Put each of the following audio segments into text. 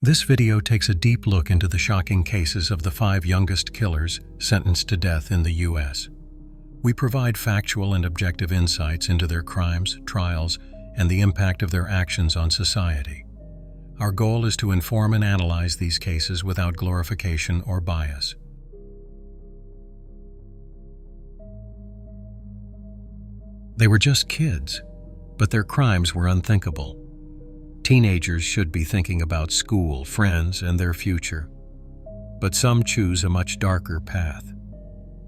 This video takes a deep look into the shocking cases of the 5 youngest killers sentenced to death in the U.S. We provide factual and objective insights into their crimes, trials, and the impact of their actions on society. Our goal is to inform and analyze these cases without glorification or bias. They were just kids, but their crimes were unthinkable. Teenagers should be thinking about school, friends, and their future. But some choose a much darker path,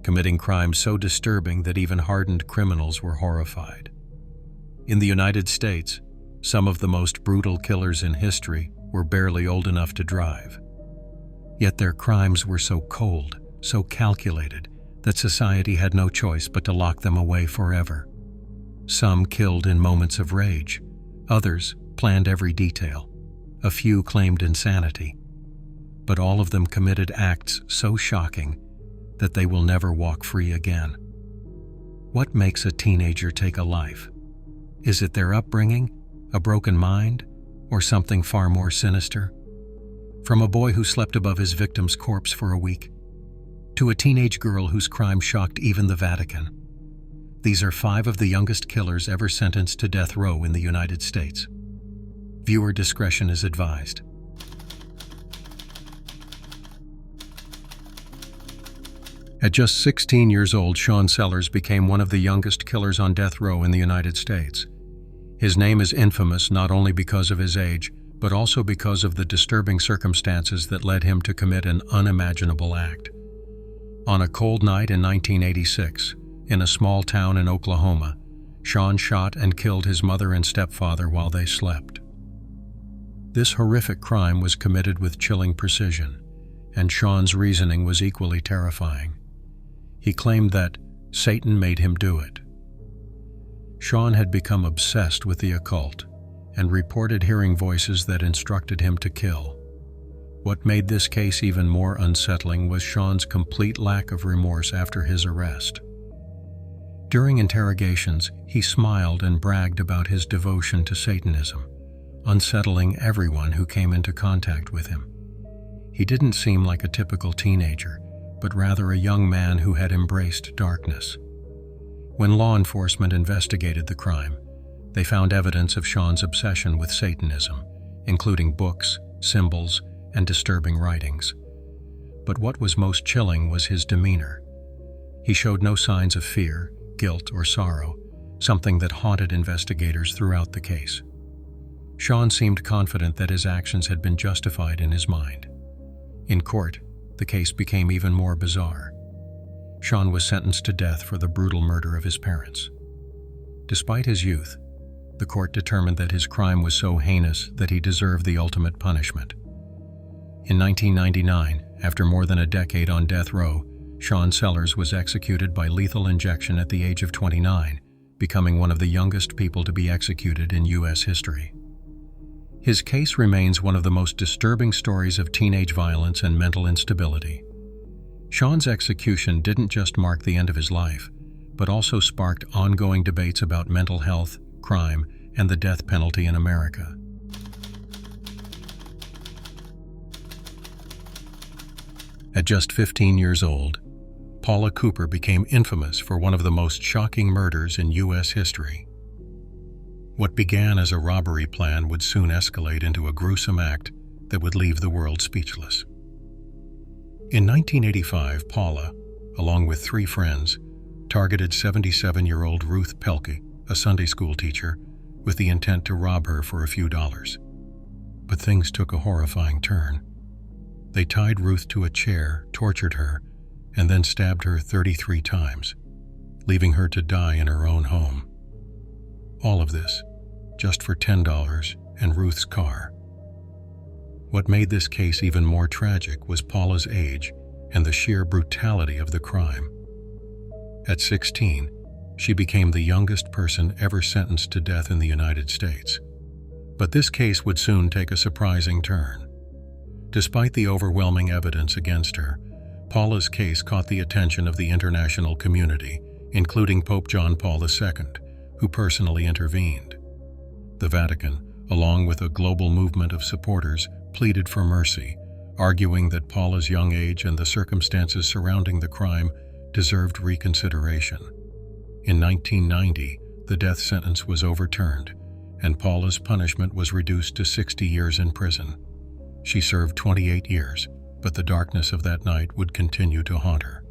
committing crimes so disturbing that even hardened criminals were horrified. In the United States, some of the most brutal killers in history were barely old enough to drive. Yet their crimes were so cold, so calculated, that society had no choice but to lock them away forever. Some killed in moments of rage, others planned every detail. A few claimed insanity, but all of them committed acts so shocking that they will never walk free again. What makes a teenager take a life? Is it their upbringing, a broken mind, or something far more sinister? From a boy who slept above his victim's corpse for a week, to a teenage girl whose crime shocked even the Vatican. These are 5 of the youngest killers ever sentenced to death row in the United States. Viewer discretion is advised. At just 16 years old, Sean Sellenr became one of the youngest killers on death row in the United States. His name is infamous not only because of his age, but also because of the disturbing circumstances that led him to commit an unimaginable act. On a cold night in 1986, in a small town in Oklahoma, Sean shot and killed his mother and stepfather while they slept. This horrific crime was committed with chilling precision, and Sean's reasoning was equally terrifying. He claimed that Satan made him do it. Sean had become obsessed with the occult and reported hearing voices that instructed him to kill. What made this case even more unsettling was Sean's complete lack of remorse after his arrest. During interrogations, he smiled and bragged about his devotion to Satanism, unsettling everyone who came into contact with him. He didn't seem like a typical teenager, but rather a young man who had embraced darkness. When law enforcement investigated the crime, they found evidence of Sean's obsession with Satanism, including books, symbols, and disturbing writings. But what was most chilling was his demeanor. He showed no signs of fear, guilt, or sorrow, something that haunted investigators throughout the case. Sean seemed confident that his actions had been justified in his mind. In court, the case became even more bizarre. Sean was sentenced to death for the brutal murder of his parents. Despite his youth, the court determined that his crime was so heinous that he deserved the ultimate punishment. In 1999, after more than a decade on death row, Sean Sellenr was executed by lethal injection at the age of 29, becoming one of the youngest people to be executed in U.S. history. His case remains one of the most disturbing stories of teenage violence and mental instability. Sean's execution didn't just mark the end of his life, but also sparked ongoing debates about mental health, crime, and the death penalty in America. At just 15 years old, Paula Cooper became infamous for one of the most shocking murders in U.S. history. What began as a robbery plan would soon escalate into a gruesome act that would leave the world speechless. In 1985, Paula, along with 3 friends, targeted 77-year-old Ruth Pelkey, a Sunday school teacher, with the intent to rob her for a few dollars. But things took a horrifying turn. They tied Ruth to a chair, tortured her, and then stabbed her 33 times, leaving her to die in her own home. All of this just for $10 and Ruth's car. What made this case even more tragic was Paula's age and the sheer brutality of the crime. At 16, she became the youngest person ever sentenced to death in the United States. But this case would soon take a surprising turn. Despite the overwhelming evidence against her, Paula's case caught the attention of the international community, including Pope John Paul II, who personally intervened. The Vatican, along with a global movement of supporters, pleaded for mercy, arguing that Paula's young age and the circumstances surrounding the crime deserved reconsideration. In 1990, the death sentence was overturned, and Paula's punishment was reduced to 60 years in prison. She served 28 years, but the darkness of that night would continue to haunt her.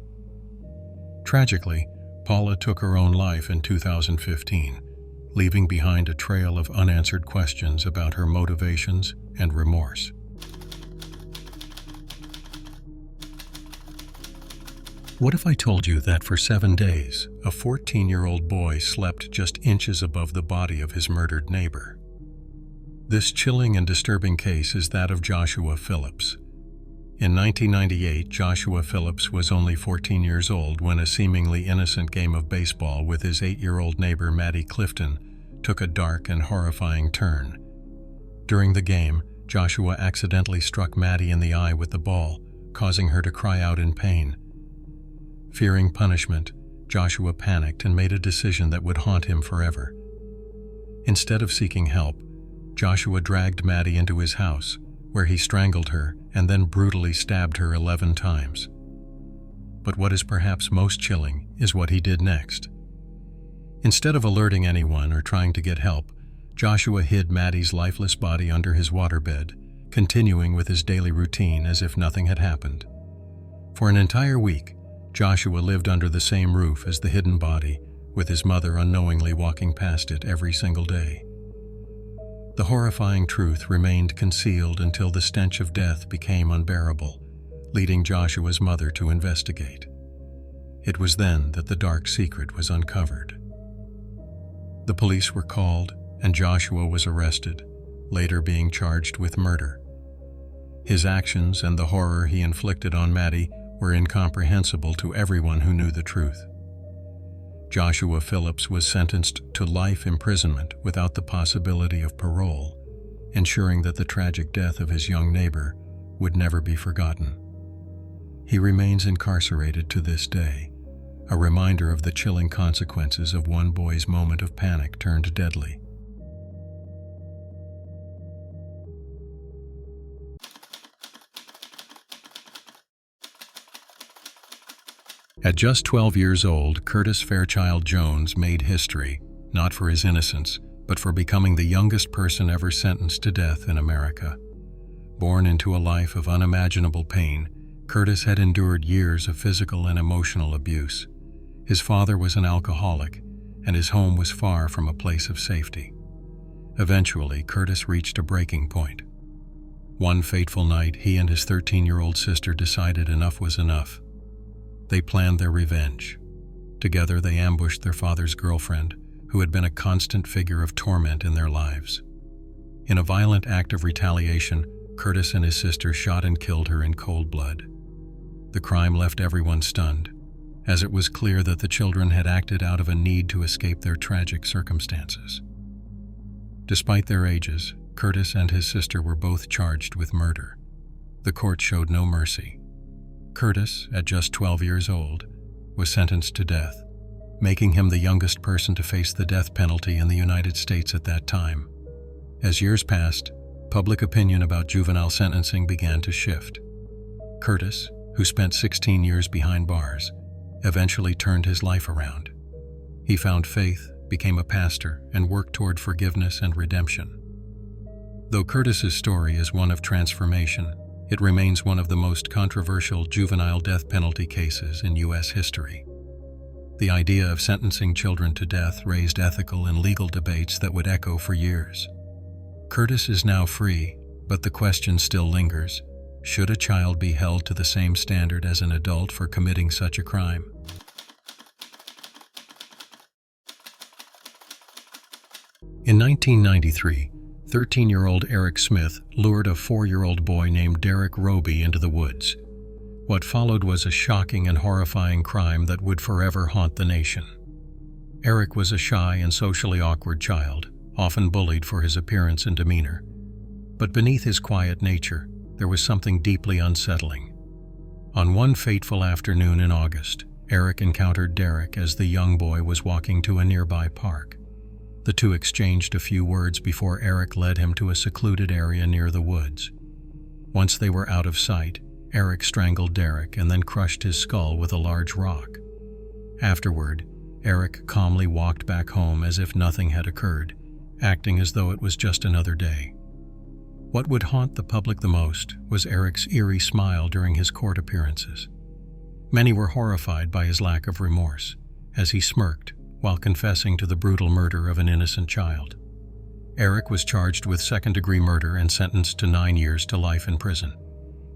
Tragically, Paula took her own life in 2015, leaving behind a trail of unanswered questions about her motivations and remorse. What if I told you that for 7 days, a 14-year-old boy slept just inches above the body of his murdered neighbor? This chilling and disturbing case is that of Joshua Phillips. In 1998, Joshua Phillips was only 14 years old when a seemingly innocent game of baseball with his 8-year-old neighbor Maddie Clifton took a dark and horrifying turn. During the game, Joshua accidentally struck Maddie in the eye with the ball, causing her to cry out in pain. Fearing punishment, Joshua panicked and made a decision that would haunt him forever. Instead of seeking help, Joshua dragged Maddie into his house, where he strangled her and then brutally stabbed her 11 times. But what is perhaps most chilling is what he did next. Instead of alerting anyone or trying to get help, Joshua hid Maddie's lifeless body under his waterbed, continuing with his daily routine as if nothing had happened. For an entire week, Joshua lived under the same roof as the hidden body, with his mother unknowingly walking past it every single day. The horrifying truth remained concealed until the stench of death became unbearable, leading Joshua's mother to investigate. It was then that the dark secret was uncovered. The police were called, and Joshua was arrested, later being charged with murder. His actions and the horror he inflicted on Maddie were incomprehensible to everyone who knew the truth. Joshua Phillips was sentenced to life imprisonment without the possibility of parole, ensuring that the tragic death of his young neighbor would never be forgotten. He remains incarcerated to this day, a reminder of the chilling consequences of one boy's moment of panic turned deadly. At just 12 years old, Curtis Fairchild Jones made history, not for his innocence, but for becoming the youngest person ever sentenced to death in America. Born into a life of unimaginable pain, Curtis had endured years of physical and emotional abuse. His father was an alcoholic, and his home was far from a place of safety. Eventually, Curtis reached a breaking point. One fateful night, he and his 13-year-old sister decided enough was enough. They planned their revenge. Together, they ambushed their father's girlfriend, who had been a constant figure of torment in their lives. In a violent act of retaliation, Curtis and his sister shot and killed her in cold blood. The crime left everyone stunned, as it was clear that the children had acted out of a need to escape their tragic circumstances. Despite their ages, Curtis and his sister were both charged with murder. The court showed no mercy. Curtis, at just 12 years old, was sentenced to death, making him the youngest person to face the death penalty in the United States at that time. As years passed, public opinion about juvenile sentencing began to shift. Curtis, who spent 16 years behind bars, eventually turned his life around. He found faith, became a pastor, and worked toward forgiveness and redemption. Though Curtis's story is one of transformation, it remains one of the most controversial juvenile death penalty cases in U.S. history. The idea of sentencing children to death raised ethical and legal debates that would echo for years. Curtis is now free, but the question still lingers: should a child be held to the same standard as an adult for committing such a crime? In 1993, 13-year-old Eric Smith lured a 4-year-old boy named Derek Roby into the woods. What followed was a shocking and horrifying crime that would forever haunt the nation. Eric was a shy and socially awkward child, often bullied for his appearance and demeanor. But beneath his quiet nature, there was something deeply unsettling. On one fateful afternoon in August, Eric encountered Derek as the young boy was walking to a nearby park. The two exchanged a few words before Eric led him to a secluded area near the woods. Once they were out of sight, Eric strangled Derek and then crushed his skull with a large rock. Afterward, Eric calmly walked back home as if nothing had occurred, acting as though it was just another day. What would haunt the public the most was Eric's eerie smile during his court appearances. Many were horrified by his lack of remorse, as he smirked while confessing to the brutal murder of an innocent child. Eric was charged with second-degree murder and sentenced to 9 years to life in prison.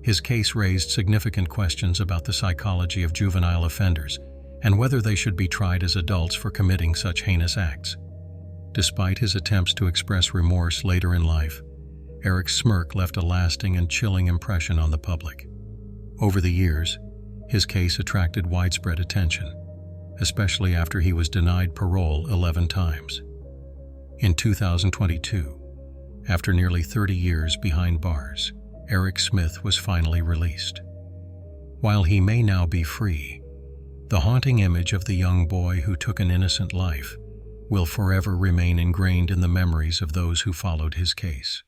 His case raised significant questions about the psychology of juvenile offenders and whether they should be tried as adults for committing such heinous acts. Despite his attempts to express remorse later in life, Eric's smirk left a lasting and chilling impression on the public. Over the years, his case attracted widespread attention, especially after he was denied parole 11 times. In 2022, after nearly 30 years behind bars, Eric Smith was finally released. While he may now be free, the haunting image of the young boy who took an innocent life will forever remain ingrained in the memories of those who followed his case.